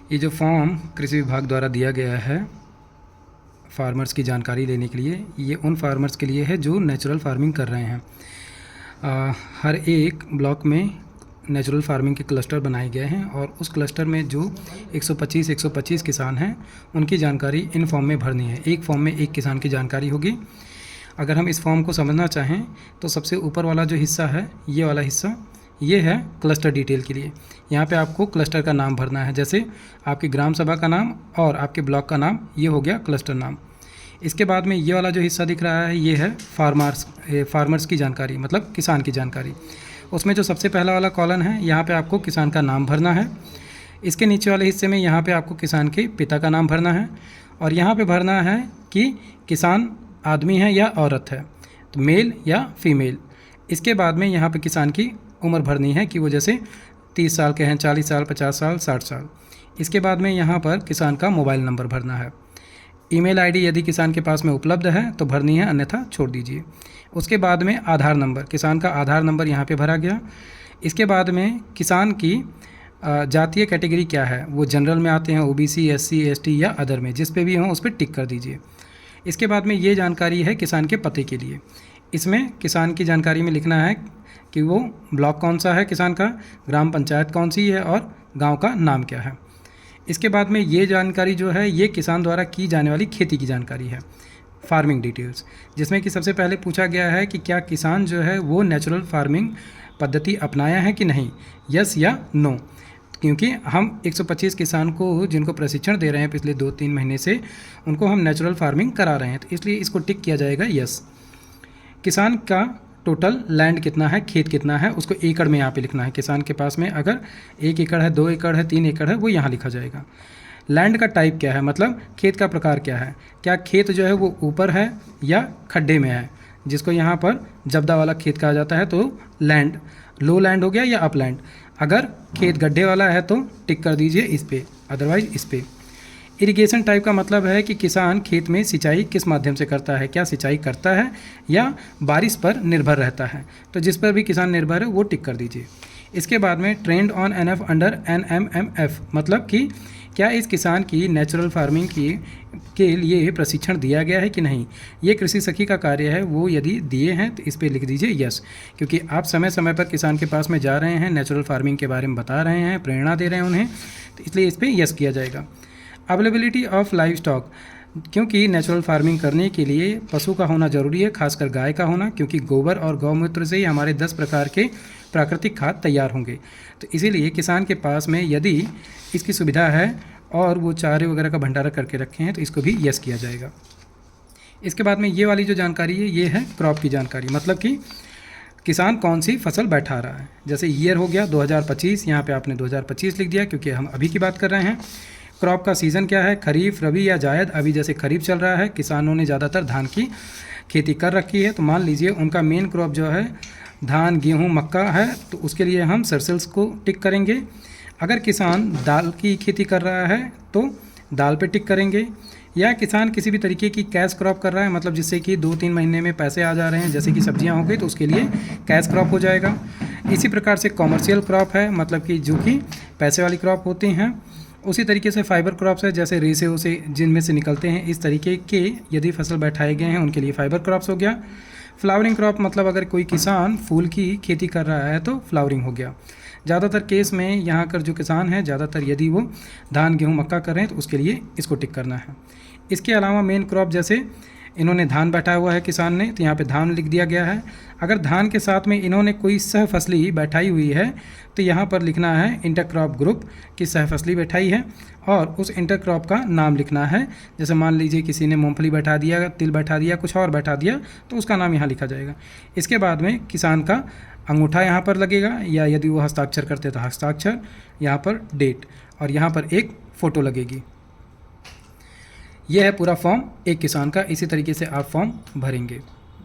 ये जो फॉर्म कृषि विभाग द्वारा दिया गया है फार्मर्स की जानकारी लेने के लिए, ये उन फार्मर्स के लिए है जो नेचुरल फार्मिंग कर रहे हैं। हर एक ब्लॉक में नेचुरल फार्मिंग के क्लस्टर बनाए गए हैं और उस क्लस्टर में जो 125 किसान हैं उनकी जानकारी इन फॉर्म में भरनी है। एक फॉर्म में एक किसान की जानकारी होगी। अगर हम इस फॉर्म को समझना चाहें तो सबसे ऊपर वाला जो हिस्सा है, ये वाला हिस्सा, ये है क्लस्टर डिटेल के लिए। यहाँ पे आपको क्लस्टर का नाम भरना है, जैसे आपकी ग्राम सभा का नाम और आपके ब्लॉक का नाम, ये हो गया क्लस्टर नाम। इसके बाद में ये वाला जो हिस्सा दिख रहा है, ये है फार्मर्स की जानकारी, मतलब किसान की जानकारी। उसमें जो सबसे पहला वाला कॉलम है, यहाँ पे आपको किसान का नाम भरना है। इसके नीचे वाले हिस्से में यहाँ पे आपको किसान के पिता का नाम भरना है और यहाँ पे भरना है कि किसान आदमी है या औरत है, तो मेल या फीमेल। इसके बाद में यहाँ पे किसान की उम्र भरनी है कि वो जैसे 30 साल के हैं, 40 साल, 50 साल, 60 साल। इसके बाद में यहाँ पर किसान का मोबाइल नंबर भरना है। ईमेल आईडी यदि किसान के पास में उपलब्ध है तो भरनी है, अन्यथा छोड़ दीजिए। उसके बाद में आधार नंबर, किसान का आधार नंबर यहाँ पे भरा गया। इसके बाद में किसान की जातीय कैटेगरी क्या है, वो जनरल में आते हैं, ओबीसी, एससी, एसटी या अदर में, जिस पे भी हों उस पर टिक कर दीजिए। इसके बाद में ये जानकारी है किसान के पते के लिए। इसमें किसान की जानकारी में लिखना है कि वो ब्लॉक कौन सा है किसान का, ग्राम पंचायत कौन सी है और गांव का नाम क्या है। इसके बाद में ये जानकारी जो है, ये किसान द्वारा की जाने वाली खेती की जानकारी है, फार्मिंग डिटेल्स, जिसमें कि सबसे पहले पूछा गया है कि क्या किसान जो है वो नेचुरल फार्मिंग पद्धति अपनाया है कि नहीं, यस या नो। क्योंकि हम 125 किसान को जिनको प्रशिक्षण दे रहे हैं पिछले 2-3 महीने से, उनको हम नेचुरल फार्मिंग करा रहे हैं, तो इसलिए इसको टिक किया जाएगा यस। किसान का टोटल लैंड कितना है, खेत कितना है, उसको एकड़ में यहाँ पे लिखना है। किसान के पास में अगर 1 एकड़ है, 2 एकड़ है, 3 एकड़ है, वो यहाँ लिखा जाएगा। लैंड का टाइप क्या है, मतलब खेत का प्रकार क्या है, क्या खेत जो है वो ऊपर है या खड्डे में है, जिसको यहाँ पर जबदा वाला खेत कहा जाता है, तो लैंड लो लैंड हो गया या अप लैंड। अगर खेत गड्ढे वाला है तो टिक कर दीजिए इस पे, अदरवाइज इस पे। इरिगेशन टाइप का मतलब है कि किसान खेत में सिंचाई किस माध्यम से करता है, क्या सिंचाई करता है या बारिश पर निर्भर रहता है, तो जिस पर भी किसान निर्भर है वो टिक कर दीजिए। इसके बाद में trend on NF under NMMF, मतलब कि क्या इस किसान की नेचुरल फार्मिंग के लिए प्रशिक्षण दिया गया है कि नहीं। ये कृषि सखी का कार्य है, वो यदि दिए हैं तो इस पर लिख दीजिए यस, क्योंकि आप समय समय पर किसान के पास में जा रहे हैं, नेचुरल फार्मिंग के बारे में बता रहे हैं, प्रेरणा दे रहे हैं उन्हें, तो इसलिए इस पर यस किया जाएगा। अवेलेबिलिटी ऑफ लाइव स्टॉक, क्योंकि नेचुरल फार्मिंग करने के लिए पशु का होना जरूरी है, खासकर गाय का होना, क्योंकि गोबर और गौमूत्र से ही हमारे 10 प्रकार के प्राकृतिक खाद तैयार होंगे। तो इसीलिए किसान के पास में यदि इसकी सुविधा है और वो चारे वगैरह का भंडारण करके रखे हैं तो इसको भी यस किया जाएगा। इसके बाद में ये वाली जो जानकारी है, ये है क्रॉप की जानकारी, मतलब कि किसान कौन सी फसल बैठा रहा है। जैसे ईयर हो गया 2025, यहाँ पे आपने 2025 लिख दिया क्योंकि हम अभी की बात कर रहे हैं। क्रॉप का सीज़न क्या है, खरीफ, रबी या जायद। अभी जैसे खरीफ चल रहा है, किसानों ने ज़्यादातर धान की खेती कर रखी है, तो मान लीजिए उनका मेन क्रॉप जो है धान, गेहूं, मक्का है, तो उसके लिए हम सरसल्स को टिक करेंगे। अगर किसान दाल की खेती कर रहा है तो दाल पे टिक करेंगे, या किसान किसी भी तरीके की कैश क्रॉप कर रहा है, मतलब जिससे कि 2-3 महीने में पैसे आ जा रहे हैं, जैसे कि सब्जियां हो गई, तो उसके लिए कैश क्रॉप हो जाएगा। इसी प्रकार से कॉमर्शियल क्रॉप है, मतलब कि जो कि पैसे वाली क्रॉप होती हैं। उसी तरीके से फाइबर क्रॉप्स है, जैसे रेसे से जिनमें से निकलते हैं, इस तरीके के यदि फसल बैठाए गए हैं उनके लिए फाइबर क्रॉप्स हो गया। फ्लावरिंग क्रॉप, मतलब अगर कोई किसान फूल की खेती कर रहा है तो फ्लावरिंग हो गया। ज़्यादातर केस में यहाँ कर जो किसान हैं, ज़्यादातर यदि वो धान, गेहूँ, मक्का कर रहे हैं तो उसके लिए इसको टिक करना है। इसके अलावा मेन क्रॉप, जैसे इन्होंने धान बैठाया हुआ है किसान ने, तो यहाँ पे धान लिख दिया गया है। अगर धान के साथ में इन्होंने कोई सहफसली बैठाई हुई है तो यहाँ पर लिखना है इंटरक्रॉप ग्रुप की सहफसली बैठाई है, और उस इंटरक्रॉप का नाम लिखना है। जैसे मान लीजिए किसी ने मूंगफली बैठा दिया, तिल बैठा दिया, कुछ और बैठा दिया, तो उसका नाम यहाँ लिखा जाएगा। इसके बाद में किसान का अंगूठा यहाँ पर लगेगा, या यदि वो हस्ताक्षर करते तो हस्ताक्षर, यहाँ पर डेट, और यहाँ पर एक फ़ोटो लगेगी। यह है पूरा फॉर्म एक किसान का। इसी तरीके से आप फॉर्म भरेंगे।